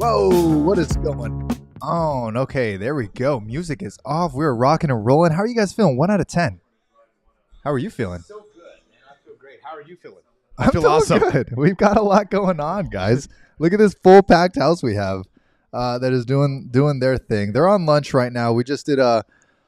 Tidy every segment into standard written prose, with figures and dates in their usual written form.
Whoa, what is going on? Okay, there we go. Music is off. We're rocking and rolling. How are you guys feeling? 1 out of 10. How are you feeling? So good, man. I feel great. How are you feeling? I feel awesome. good. We've got a lot going on, guys. Look at this full packed house we have that is doing their thing. They're on lunch right now. We just did a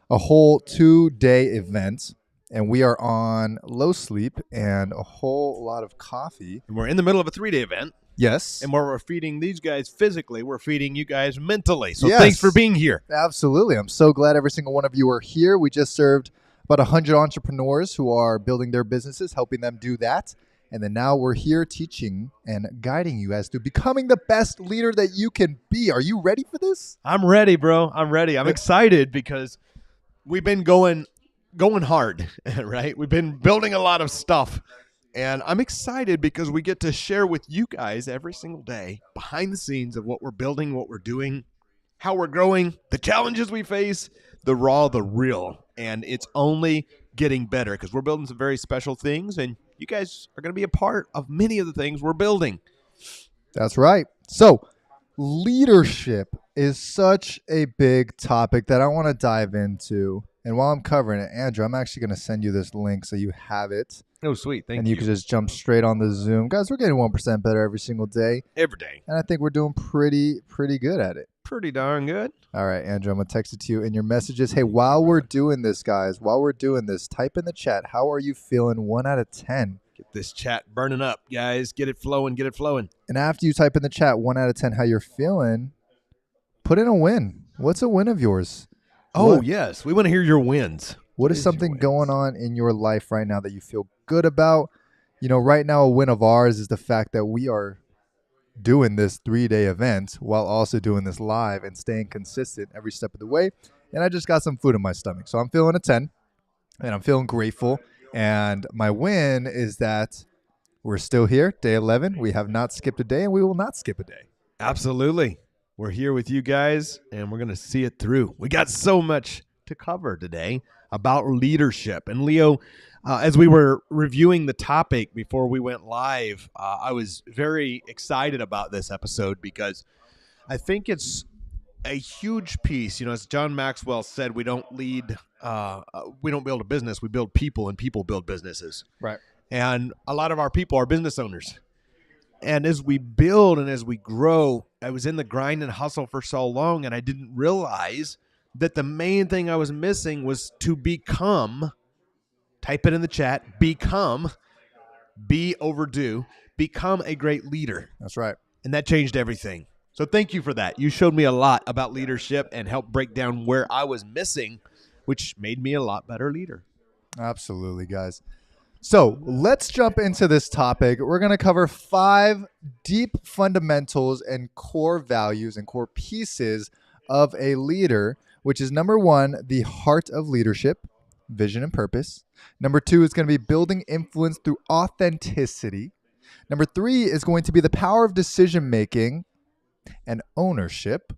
whole 2-day event, and we are on low sleep and a whole lot of coffee. And we're in the middle of a 3-day event. Yes. And where we're feeding these guys physically, we're feeding you guys mentally. So Yes. Thanks for being here. Absolutely. I'm so glad every single one of you are here. We just served about 100 entrepreneurs who are building their businesses, helping them do that. And then now we're here teaching and guiding you as to becoming the best leader that you can be. Are you ready for this? I'm ready, bro. I'm ready. I'm excited because we've been going hard, right? We've been building a lot of stuff. And I'm excited because we get to share with you guys every single day behind the scenes of what we're building, what we're doing, how we're growing, the challenges we face, the raw, the real. And it's only getting better because we're building some very special things, and you guys are going to be a part of many of the things we're building. That's right. So leadership is such a big topic that I want to dive into. And while I'm covering it, Andrew, I'm actually going to send you this link so you have it. Oh, sweet. Thank you. And you can just jump straight on the Zoom. Guys, we're getting 1% better every single day. Every day. And I think we're doing pretty good at it. Pretty darn good. All right, Andrew, I'm going to text it to you in your messages. Hey, while we're doing this, guys, type in the chat, how are you feeling? 1 out of 10. Get this chat burning up, guys. Get it flowing. And after you type in the chat 1 out of 10 how you're feeling, put in a win. What's a win of yours? Oh, yes. We want to hear your wins. What is something going on in your life right now that you feel good about? You know, right now a win of ours is the fact that we are doing this 3-day event while also doing this live and staying consistent every step of the way. And I just got some food in my stomach. So I'm feeling a 10 and I'm feeling grateful. And my win is that we're still here, day 11. We have not skipped a day and we will not skip a day. Absolutely. We're here with you guys and we're going to see it through. We got so much to cover today about leadership. And Leo, as we were reviewing the topic before we went live, I was very excited about this episode because I think it's a huge piece. You know, as John Maxwell said, we don't build a business, we build people, and people build businesses. Right. And a lot of our people are business owners. And as we build and as we grow, I was in the grind and hustle for so long, and I didn't realize that the main thing I was missing was to become, type it in the chat, become a great leader. That's right. And that changed everything. So thank you for that. You showed me a lot about leadership and helped break down where I was missing, which made me a lot better leader. Absolutely, guys. So let's jump into this topic. We're going to cover 5 deep fundamentals and core values and core pieces of a leader, which is number 1, the heart of leadership, vision and purpose. Number 2 is going to be building influence through authenticity. Number 3 is going to be the power of decision making and ownership.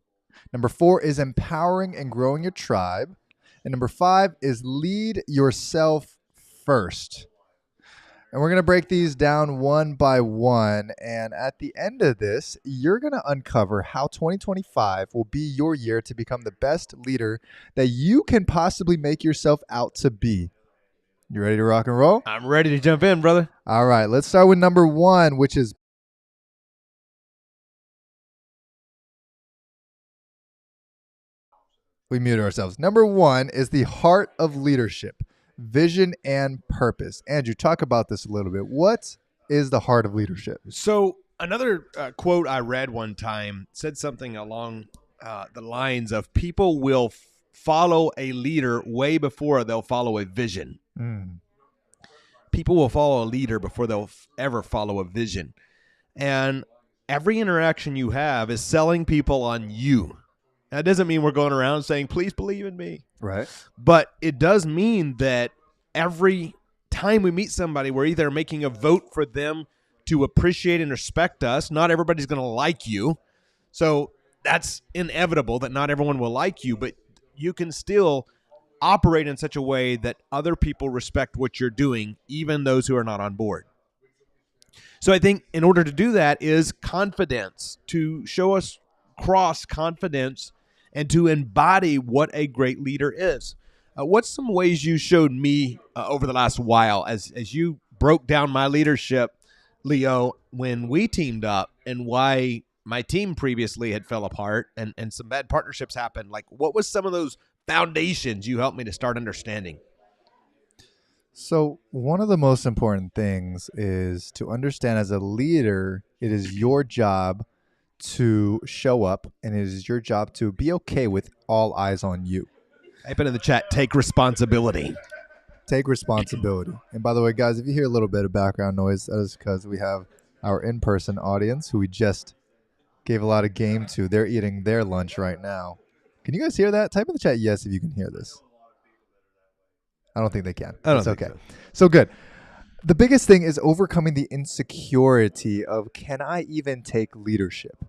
Number 4 is empowering and growing your tribe. And number 5 is lead yourself first. And we're going to break these down one by one. And at the end of this, you're going to uncover how 2025 will be your year to become the best leader that you can possibly make yourself out to be. You ready to rock and roll? I'm ready to jump in, brother. All right, let's start with number 1, which is we muted ourselves. Number 1 is the heart of leadership. Vision and purpose. Andrew, talk about this a little bit. What is the heart of leadership? So another quote I read one time said something along the lines of people will follow a leader way before they'll follow a vision. People will follow a leader before they'll ever follow a vision. And every interaction you have is selling people on you. That doesn't mean we're going around saying, please believe in me. Right. But it does mean that every time we meet somebody, we're either making a vote for them to appreciate and respect us. Not everybody's going to like you. So that's inevitable that not everyone will like you, but you can still operate in such a way that other people respect what you're doing, even those who are not on board. So I think in order to do that is confidence, to show us across confidence and to embody what a great leader is. What's some ways you showed me over the last while as you broke down my leadership, Leo, when we teamed up, and why my team previously had fell apart and some bad partnerships happened? Like, what was some of those foundations you helped me to start understanding? So, one of the most important things is to understand as a leader, it is your job to show up and it is your job to be okay with all eyes on you. Type it in the chat. Take responsibility. Take responsibility. And by the way, guys, if you hear a little bit of background noise, that is because we have our in-person audience who we just gave a lot of game to. They're eating their lunch right now. Can you guys hear that? Type in the chat yes if you can hear this. I don't think they can. I don't It's think okay. so. So good. The biggest thing is overcoming the insecurity of, can I even take leadership?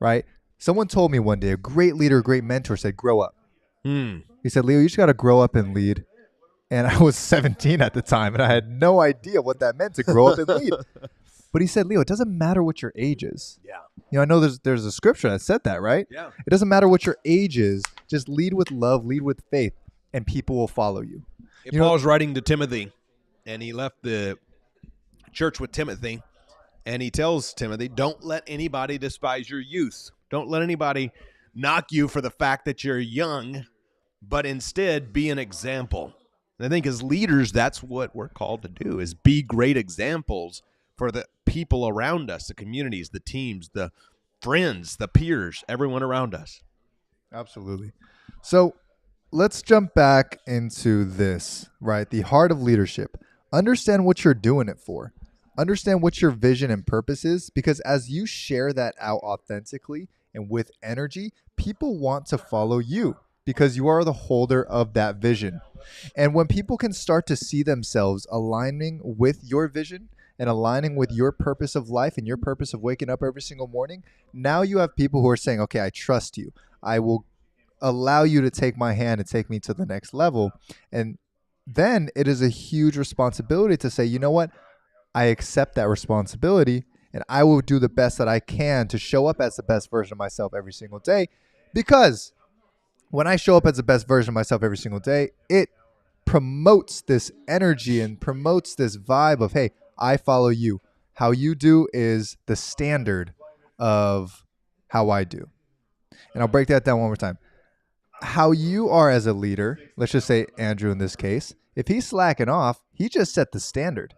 Right? Someone told me one day, a great leader, a great mentor said, grow up. He said, Leo, you just got to grow up and lead. And I was 17 at the time, and I had no idea what that meant to grow up and lead. But he said, Leo, it doesn't matter what your age is. Yeah. You know, I know there's a scripture that said that, right? Yeah. It doesn't matter what your age is. Just lead with love, lead with faith, and people will follow you. Paul's writing to Timothy, and he left the church with Timothy, and he tells Timothy, don't let anybody despise your youth. Don't let anybody knock you for the fact that you're young, but instead be an example. And I think as leaders, that's what we're called to do, is be great examples for the people around us, the communities, the teams, the friends, the peers, everyone around us. Absolutely. So let's jump back into this, right? The heart of leadership. Understand what you're doing it for. Understand what your vision and purpose is, because as you share that out authentically and with energy, people want to follow you because you are the holder of that vision. And when people can start to see themselves aligning with your vision and aligning with your purpose of life and your purpose of waking up every single morning, now you have people who are saying, okay, I trust you. I will allow you to take my hand and take me to the next level. And then it is a huge responsibility to say, you know what? I accept that responsibility and I will do the best that I can to show up as the best version of myself every single day. Because when I show up as the best version of myself every single day, it promotes this energy and promotes this vibe of, hey, I follow you. How you do is the standard of how I do. And I'll break that down one more time. How you are as a leader, let's just say Andrew in this case, if he's slacking off, he just set the standard,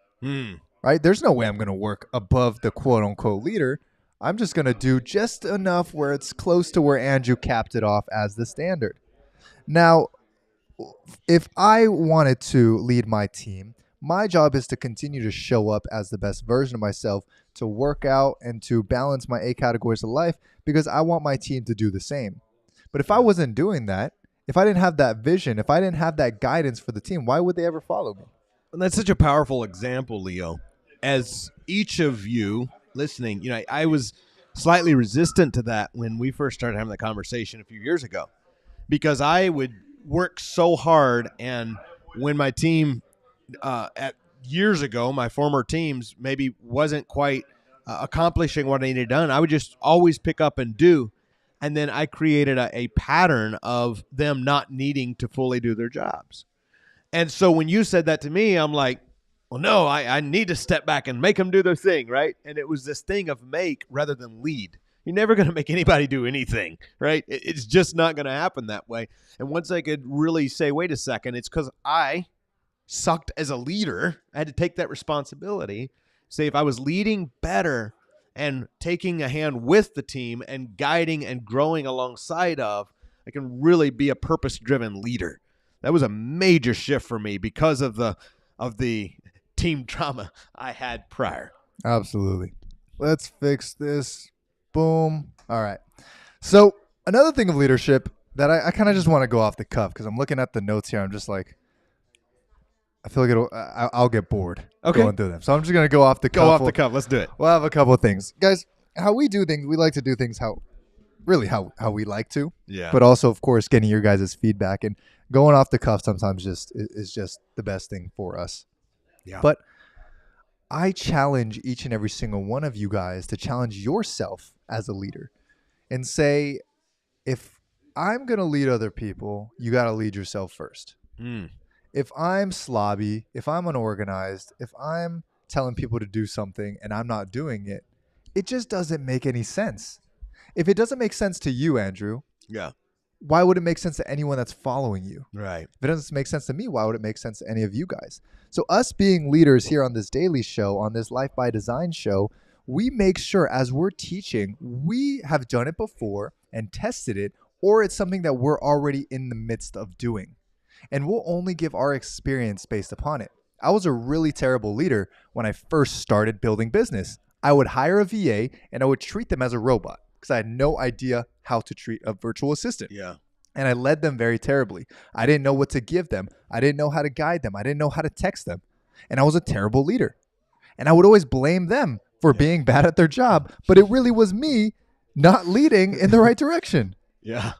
right? There's no way I'm going to work above the quote unquote leader. I'm just going to do just enough where it's close to where Andrew capped it off as the standard. Now, if I wanted to lead my team, my job is to continue to show up as the best version of myself, to work out and to balance my 8 categories of life, because I want my team to do the same. But if I wasn't doing that, if I didn't have that vision, if I didn't have that guidance for the team, why would they ever follow me? And that's such a powerful example, Leo. As each of you listening, you know, I was slightly resistant to that when we first started having the conversation a few years ago, because I would work so hard, and when my team at years ago, my former teams maybe wasn't quite accomplishing what I needed done, I would just always pick up and do. And then I created a pattern of them not needing to fully do their jobs. And so when you said that to me, I'm like, well, no, I need to step back and make them do their thing, right? And it was this thing of make rather than lead. You're never going to make anybody do anything, right? It's just not going to happen that way. And once I could really say, wait a second, it's because I sucked as a leader. I had to take that responsibility. Say, if I was leading better and taking a hand with the team and guiding and growing alongside of, I can really be a purpose-driven leader. That was a major shift for me because of the team trauma I had prior. Absolutely. Let's fix this. Boom. All right. So another thing of leadership that I kind of just want to go off the cuff, because I'm looking at the notes here. I'm just like, I feel like I'll get bored going through them. So I'm just going to go off the cuff. Go off the cuff. Let's do it. We'll have a couple of things. Guys, how we do things, we like to do things how we like to. Yeah. But also, of course, getting your guys' feedback. And going off the cuff sometimes is just the best thing for us. Yeah. But I challenge each and every single one of you guys to challenge yourself as a leader. and say, if I'm going to lead other people, you got to lead yourself first. Mm. If I'm slobby, if I'm unorganized, if I'm telling people to do something and I'm not doing it, it just doesn't make any sense. If it doesn't make sense to you, Andrew, Yeah. why would it make sense to anyone that's following you? Right. If it doesn't make sense to me, why would it make sense to any of you guys? So, us being leaders here on this daily show, on this Life by Design show, we make sure as we're teaching, we have done it before and tested it, or it's something that we're already in the midst of doing. And we'll only give our experience based upon it. I was a really terrible leader when I first started building business. I would hire a VA and I would treat them as a robot because I had no idea how to treat a virtual assistant. Yeah. And I led them very terribly. I didn't know what to give them. I didn't know how to guide them. I didn't know how to text them. And I was a terrible leader. And I would always blame them for being bad at their job. But it really was me not leading in the right direction. Yeah.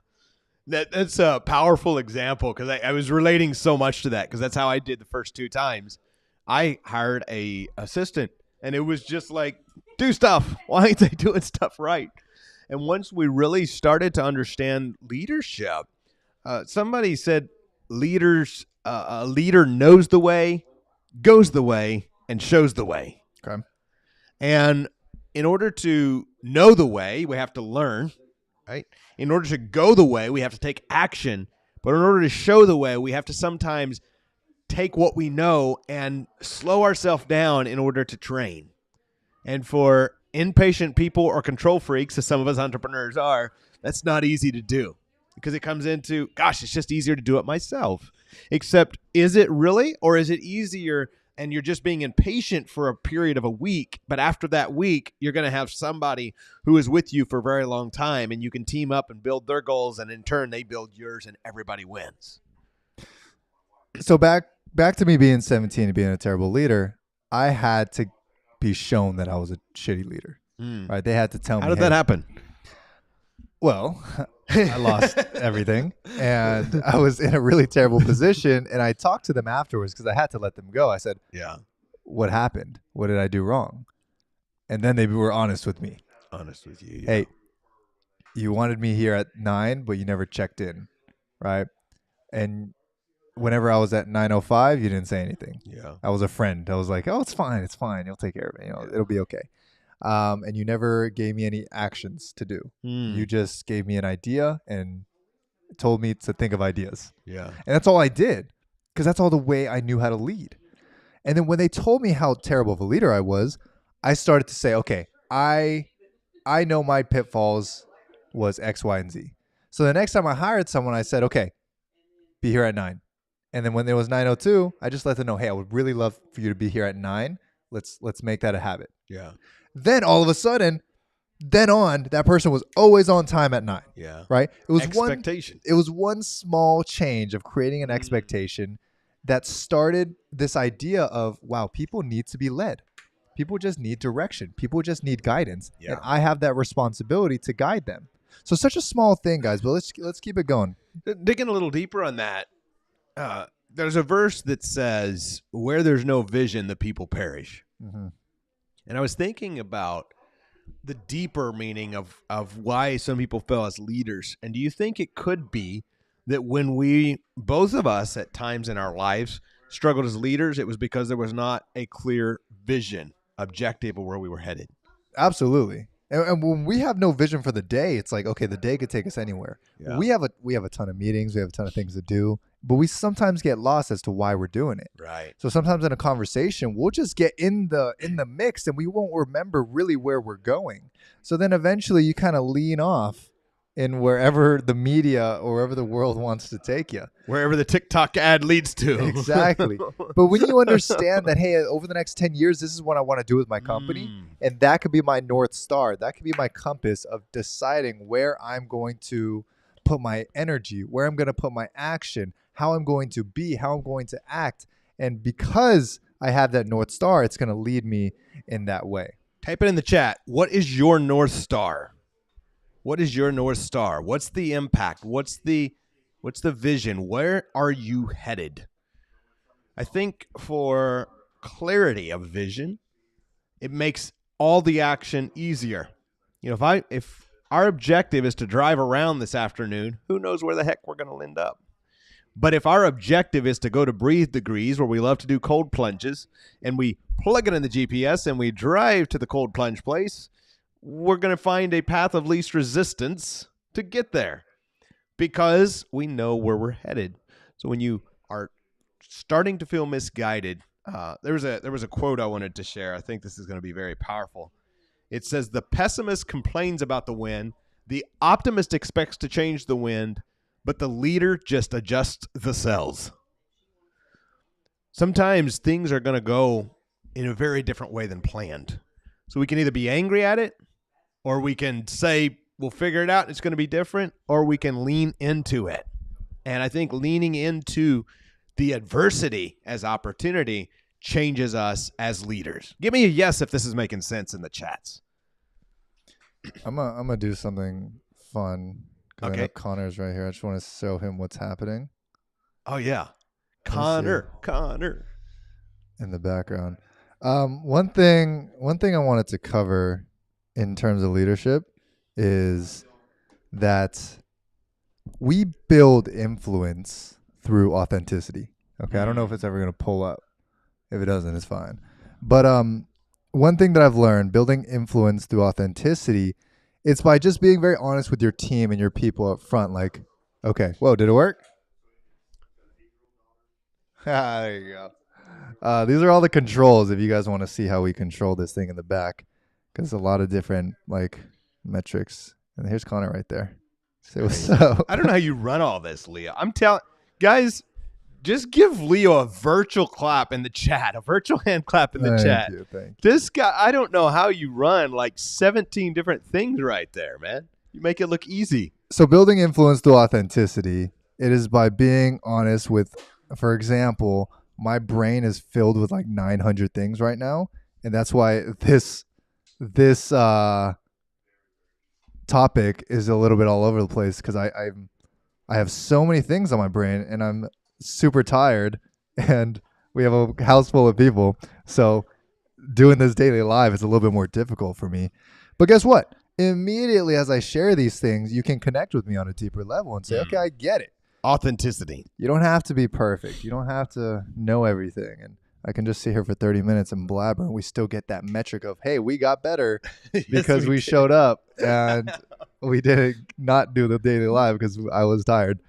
That's a powerful example because I was relating so much to that because that's how I did the first 2 times. I hired a assistant and it was just like, do stuff. Why ain't they doing stuff right? And once we really started to understand leadership, somebody said a leader knows the way, goes the way, and shows the way. Okay. And in order to know the way, we have to learn, right? In order to go the way, we have to take action. But in order to show the way, we have to sometimes take what we know and slow ourselves down in order to train. And for impatient people or control freaks, as some of us entrepreneurs are, that's not easy to do because it comes into, gosh, it's just easier to do it myself. Except, is it really? Or is it easier and you're just being impatient for a period of a week, but after that week, you're going to have somebody who is with you for a very long time and you can team up and build their goals and in turn they build yours and everybody wins. So back to me being 17 and being a terrible leader, I had to be shown that I was a shitty leader. Right? They had to tell me. How did that happen? Well, I lost everything and I was in a really terrible position. And I talked to them afterwards because I had to let them go. I said, yeah, what happened? What did I do wrong? And then they were honest with me. Honest with you. Yeah. Hey, you wanted me here at 9, but you never checked in. Right? And whenever I was at 9:05, you didn't say anything. Yeah. I was a friend. I was like, oh, it's fine. It's fine. You'll take care of it. You know, it'll be okay. And you never gave me any actions to do. You just gave me an idea and told me to think of ideas. Yeah. And that's all I did because that's all the way I knew how to lead. And then when they told me how terrible of a leader I was, I started to say, okay, I know my pitfalls was X, Y, and Z. So the next time I hired someone, I said, okay, be here at 9. And then when it was 9:02, I just let them know, hey, I would really love for you to be here at 9. Let's make that a habit. Yeah. Then all of a sudden, that person was always on time at 9. Yeah. Right? It was expectation. It was one small change of creating an expectation that started this idea of, wow, people need to be led. People just need direction. People just need guidance. Yeah. And I have that responsibility to guide them. So such a small thing, guys, but let's keep it going. Digging a little deeper on that, there's a verse that says, where there's no vision, the people perish. Mm-hmm. And I was thinking about the deeper meaning of why some people fail as leaders. And do you think it could be that when both of us at times in our lives struggled as leaders, it was because there was not a clear vision, objective of where we were headed? Absolutely. And when we have no vision for the day, it's like, okay, the day could take us anywhere. Yeah. We have a ton of meetings. We have a ton of things to do. But we sometimes get lost as to why we're doing it. Right. So sometimes in a conversation, we'll just get in the mix and we won't remember really where we're going. So then eventually you kind of lean off in wherever the media or wherever the world wants to take you. Wherever the TikTok ad leads to. Exactly. But when you understand that, hey, over the next 10 years, this is what I want to do with my company. And that could be my North Star. That could be my compass of deciding where I'm going to put my energy, where I'm going to put my action, how I'm going to be, how I'm going to act. And because I have that North Star, it's going to lead me in that way. Type it in the chat. What is your North Star? What is your North Star? What's the impact? What's the vision? Where are you headed? I think for clarity of vision, it makes all the action easier. You know, our objective is to drive around this afternoon, who knows where the heck we're going to end up. But if our objective is to go to Breathe Degrees, where we love to do cold plunges, and we plug it in the GPS and we drive to the cold plunge place, we're going to find a path of least resistance to get there because we know where we're headed. So when you are starting to feel misguided, there was a quote I wanted to share. I think this is going to be very powerful. It says, "The pessimist complains about the wind. The optimist expects to change the wind, but the leader just adjusts the sails." Sometimes things are going to go in a very different way than planned. So we can either be angry at it, or we can say, we'll figure it out, it's going to be different, or we can lean into it. And I think leaning into the adversity as opportunity changes us as leaders. Give me a yes if this is making sense in the chats. I'm gonna do something fun. Okay. I know Connor's right here. I just want to show him what's happening. Oh yeah, Connor in the background. One thing I wanted to cover in terms of leadership is that we build influence through authenticity. Okay, I don't know if it's ever going to pull up. If it doesn't, it's fine. But one thing that I've learned, building influence through authenticity, it's by just being very honest with your team and your people up front. Like, okay, whoa, did it work? There you go. These are all the controls if you guys want to see how we control this thing in the back, because a lot of different metrics. And here's Connor right there. Say what's up. I don't know how you run all this, Leo. I'm telling guys, just give Leo a virtual clap in the chat, a virtual hand clap in the chat. Thank you. This guy, I don't know how you run like 17 different things right there, man. You make it look easy. So building influence through authenticity, it is by being honest with, for example, my brain is filled with like 900 things right now. And that's why this topic is a little bit all over the place, because I have so many things on my brain and I'm super tired, and we have a house full of people. So doing this daily live is a little bit more difficult for me. But guess what? Immediately as I share these things, you can connect with me on a deeper level and say, okay, I get it. Authenticity. You don't have to be perfect. You don't have to know everything. And I can just sit here for 30 minutes and blabber, and we still get that metric of, hey, we got better because we showed up and we didn't not do the daily live because I was tired.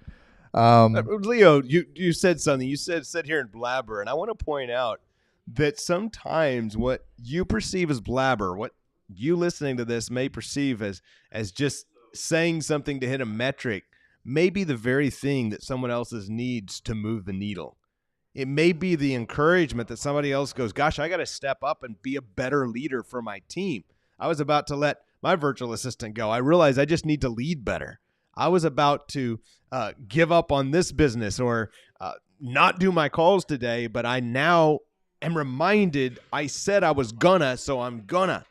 Leo, you said something. You said sit here and blabber, and I want to point out that sometimes what you perceive as blabber, what you listening to this may perceive as just saying something to hit a metric, may be the very thing that someone else's needs to move the needle. It may be the encouragement that somebody else goes, gosh, I got to step up and be a better leader for my team. I was about to let my virtual assistant go. I realized I just need to lead better. I was about to give up on this business or not do my calls today, but I now am reminded I said I was gonna, so I'm gonna.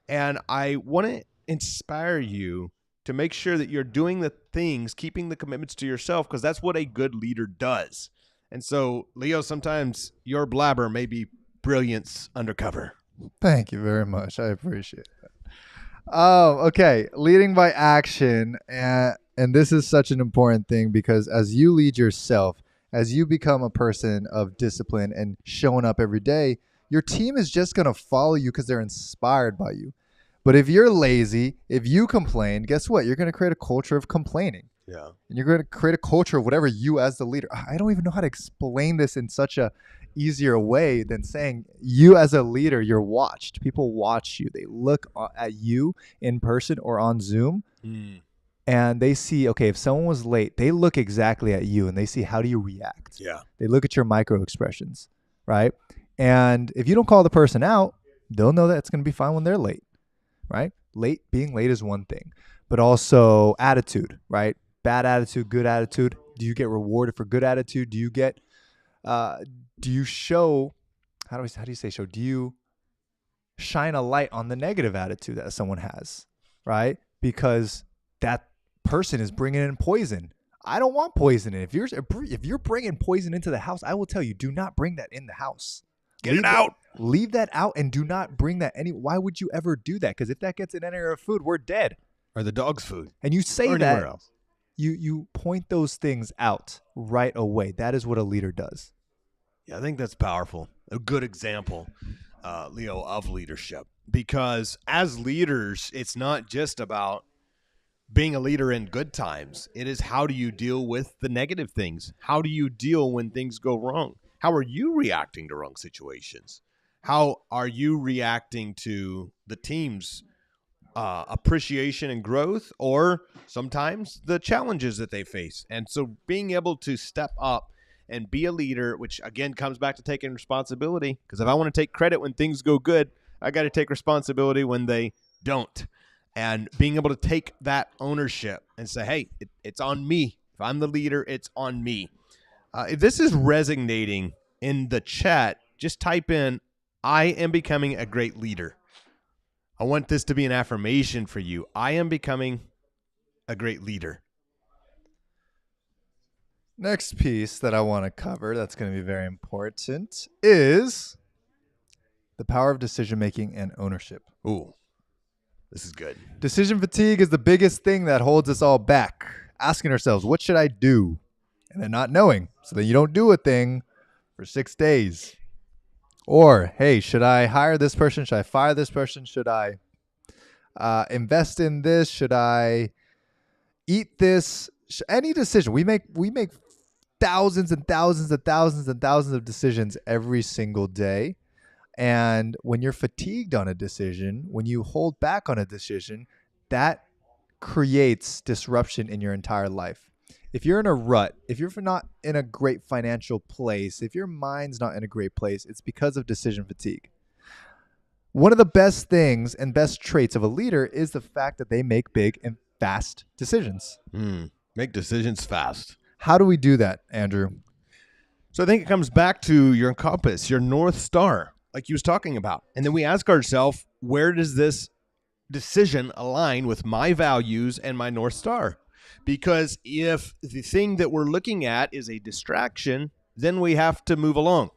And I want to inspire you to make sure that you're doing the things, keeping the commitments to yourself, because that's what a good leader does. And so, Leo, sometimes your blabber may be brilliance undercover. Thank you very much. I appreciate that. Oh, okay. Leading by action. And this is such an important thing, because as you lead yourself, as you become a person of discipline and showing up every day, your team is just going to follow you because they're inspired by you. But if you're lazy, if you complain, guess what? You're going to create a culture of complaining. Yeah. And you're going to create a culture of whatever you as the leader. I don't even know how to explain this in such a easier way than saying you as a leader, you're watched. People watch you. They look at you in person or on Zoom. And they see, okay, if someone was late, they look exactly at you and they see, how do you react? Yeah. They look at your micro expressions, right? And if you don't call the person out, they'll know that it's going to be fine when they're late, right? Being late is one thing, but also attitude, right? Bad attitude, good attitude. Do you get rewarded for good attitude? Do you show, how do you say show? Do you shine a light on the negative attitude that someone has, right? Because that person is bringing in poison. I don't want poison in. If you're bringing poison into the house, I will tell you, do not bring that in the house. Get it out. Leave that out and do not bring that any. Why would you ever do that? Because if that gets in any of our food, we're dead. or the dog's food And you say or anywhere that, else. you point those things out right away. That is what a leader does. Yeah, I think that's powerful. A good example, Leo, of leadership. Because as leaders, it's not just about being a leader in good times. It is, how do you deal with the negative things? How do you deal when things go wrong? How are you reacting to wrong situations? How are you reacting to the team's appreciation and growth, or sometimes the challenges that they face? And so being able to step up and be a leader, which again comes back to taking responsibility, because if I want to take credit when things go good, I got to take responsibility when they don't. And being able to take that ownership and say, hey, it's on me. If I'm the leader, it's on me. If this is resonating in the chat, just type in, I am becoming a great leader. I want this to be an affirmation for you. I am becoming a great leader. Next piece that I want to cover that's going to be very important is the power of decision making and ownership. Ooh, this is good. Decision fatigue is the biggest thing that holds us all back. Asking ourselves, what should I do? And then not knowing. So then you don't do a thing for 6 days. Or, hey, should I hire this person? Should I fire this person? Should I invest in this? Should I eat this? Any decision. We make thousands and thousands and thousands and thousands of decisions every single day. And when you're fatigued on a decision, when you hold back on a decision, that creates disruption in your entire life. If you're in a rut, if you're not in a great financial place, if your mind's not in a great place, it's because of decision fatigue. One of the best things and best traits of a leader is the fact that they make big and fast decisions. Make decisions fast. How do we do that, Andrew? So I think it comes back to your compass, your North Star, like you was talking about. And then we ask ourselves, where does this decision align with my values and my North Star? Because if the thing that we're looking at is a distraction, then we have to move along.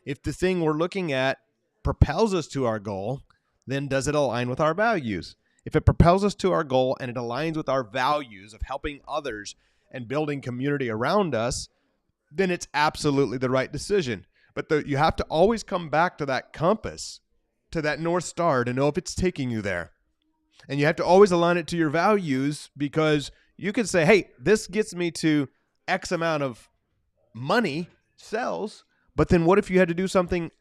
If the thing we're looking at propels us to our goal, then does it align with our values? If it propels us to our goal and it aligns with our values of helping others and building community around us, then it's absolutely the right decision. But you have to always come back to that compass, to that North Star, to know if it's taking you there. And you have to always align it to your values, because you can say, hey, this gets me to X amount of money, sales, but then what if you had to do something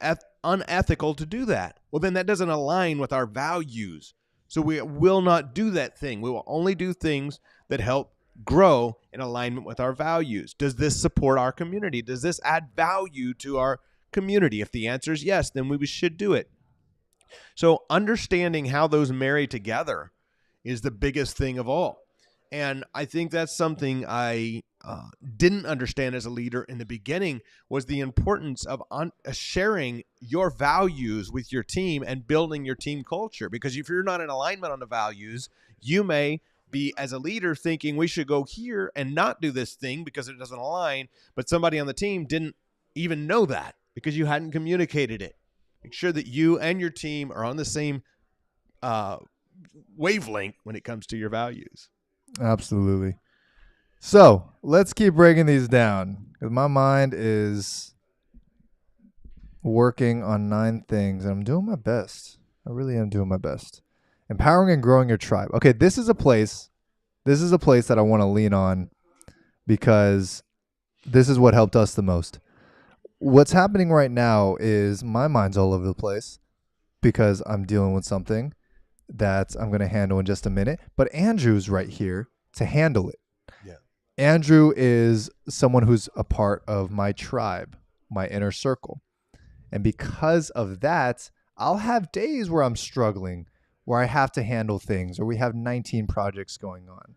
unethical to do that? Well, then that doesn't align with our values. So we will not do that thing. We will only do things that help grow in alignment with our values. Does this support our community? Does this add value to our community? If the answer is yes, then we should do it. So understanding how those marry together is the biggest thing of all. And I think that's something I didn't understand as a leader in the beginning, was the importance of sharing your values with your team and building your team culture. Because if you're not in alignment on the values, you may be, as a leader, thinking we should go here and not do this thing because it doesn't align, but somebody on the team didn't even know that because you hadn't communicated it. Make sure that you and your team are on the same wavelength when it comes to your values. Absolutely. So let's keep breaking these down, because my mind is working on 9 things, and I'm doing my best. I really am doing my best. Empowering and growing your tribe. Okay, this is a place that I want to lean on, because this is what helped us the most. What's happening right now is my mind's all over the place because I'm dealing with something that I'm going to handle in just a minute. But Andrew's right here to handle it. Yeah. Andrew is someone who's a part of my tribe, my inner circle. And because of that, I'll have days where I'm struggling, where I have to handle things, or we have 19 projects going on.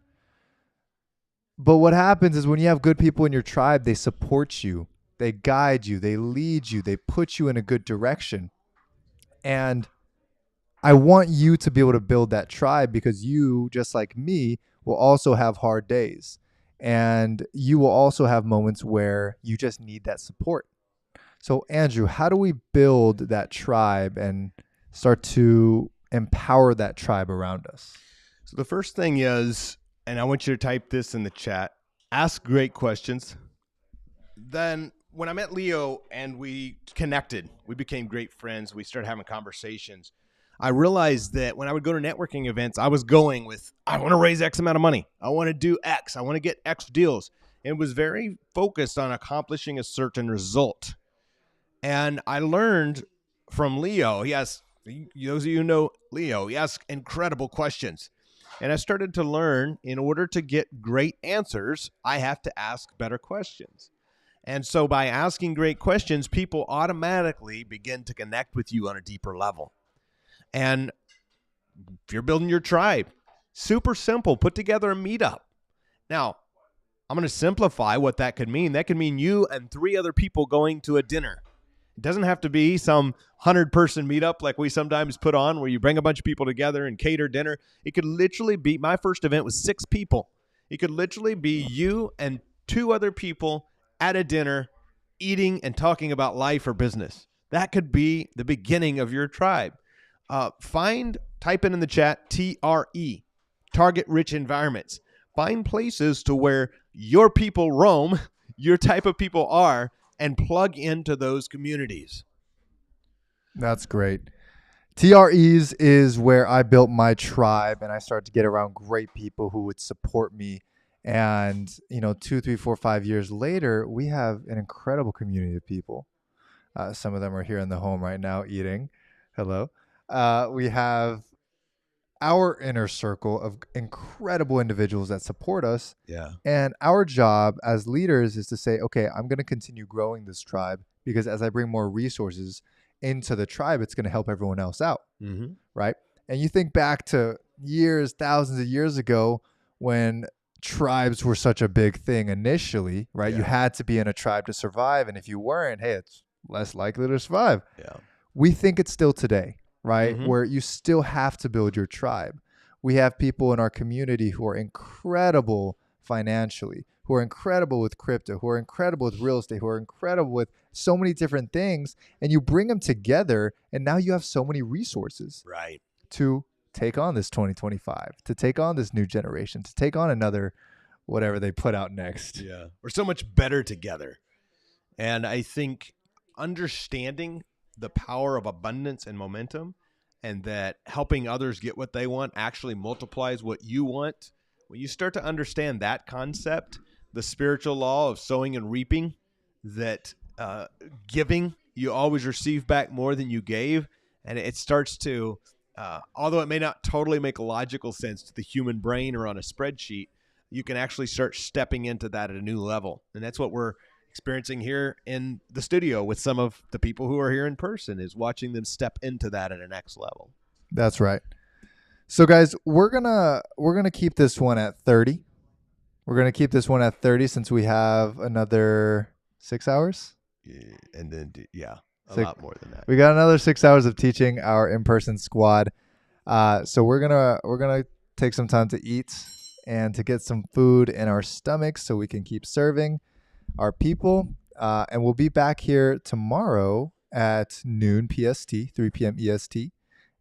But what happens is when you have good people in your tribe, they support you, they guide you, they lead you, they put you in a good direction. And I want you to be able to build that tribe, because you, just like me, will also have hard days. And you will also have moments where you just need that support. So, Andrew, how do we build that tribe and start to empower that tribe around us? So the first thing is, and I want you to type this in the chat, ask great questions. Then when I met Leo and we connected, we became great friends. We started having conversations. I realized that when I would go to networking events, I was going with, I want to raise X amount of money. I want to do X. I want to get X deals. And was very focused on accomplishing a certain result. And I learned from Leo, those of you who know Leo, he asks incredible questions. And I started to learn, in order to get great answers, I have to ask better questions. And so by asking great questions, people automatically begin to connect with you on a deeper level. And if you're building your tribe, super simple, put together a meetup. Now, I'm going to simplify what that could mean. That could mean you and 3 other people going to a dinner. It doesn't have to be some 100-person meetup like we sometimes put on where you bring a bunch of people together and cater dinner. It could literally be, my first event was 6 people. It could literally be you and 2 other people at a dinner eating and talking about life or business. That could be the beginning of your tribe. Type in the chat, TRE, target rich environments. Find places to where your people roam, your type of people are, and plug into those communities. That's great. TREs is where I built my tribe, and I started to get around great people who would support me. And 2, 3, 4, 5 years later, we have an incredible community of people. Some of them are here in the home right now eating. Hello. We have our inner circle of incredible individuals that support us. Yeah. And our job as leaders is to say, okay, I'm going to continue growing this tribe, because as I bring more resources into the tribe, it's going to help everyone else out. Mm-hmm. Right. And you think back to years, thousands of years ago, when tribes were such a big thing initially, right? Yeah. You had to be in a tribe to survive. And if you weren't, hey, it's less likely to survive. Yeah. We think it's still today, right? Mm-hmm. Where you still have to build your tribe. We have people in our community who are incredible financially, who are incredible with crypto, who are incredible with real estate, who are incredible with so many different things. And you bring them together, and now you have so many resources Right. to take on this 2025, to take on this new generation, to take on another whatever they put out next. Yeah. We're so much better together. And I think understanding the power of abundance and momentum, and that helping others get what they want actually multiplies what you want. When you start to understand that concept, the spiritual law of sowing and reaping, that giving, you always receive back more than you gave. And it starts to, although it may not totally make logical sense to the human brain or on a spreadsheet, you can actually start stepping into that at a new level. And that's what we're experiencing here in the studio with some of the people who are here in person, is watching them step into that at a next level. That's right. So guys, we're gonna keep this one at 30. We're gonna keep this one at 30 since we have another 6 hours. Yeah, and then a Six. lot more than that. We got another 6 hours of teaching our in-person squad. So we're gonna take some time to eat and to get some food in our stomachs so we can keep serving our people. And we'll be back here tomorrow at noon PST, 3 p.m. EST.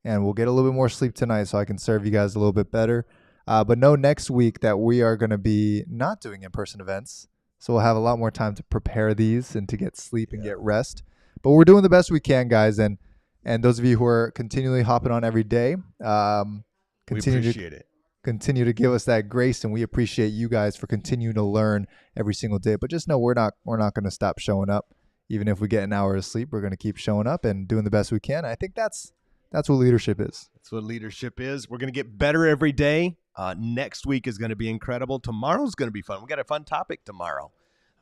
And we'll get a little bit more sleep tonight so I can serve you guys a little bit better. But know next week that we are going to be not doing in-person events. So we'll have a lot more time to prepare these and to get sleep and get rest. But we're doing the best we can, guys. And those of you who are continually hopping on every day, We appreciate it. continue to give us that grace, and we appreciate you guys for continuing to learn every single day. But just know we're not going to stop showing up. Even if we get an hour of sleep, we're going to keep showing up and doing the best we can. I think that's what leadership is. That's what leadership is. We're going to get better every day. Next week is going to be incredible. Tomorrow's going to be fun. We got a fun topic tomorrow.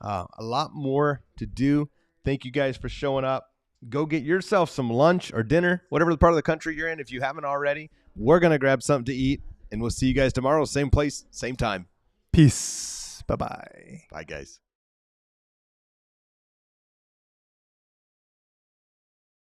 A lot more to do. Thank you guys for showing up. Go get yourself some lunch or dinner, whatever the part of the country you're in. If you haven't already, we're going to grab something to eat, and we'll see you guys tomorrow. Same place, same time. Peace. Bye-bye. Bye, guys.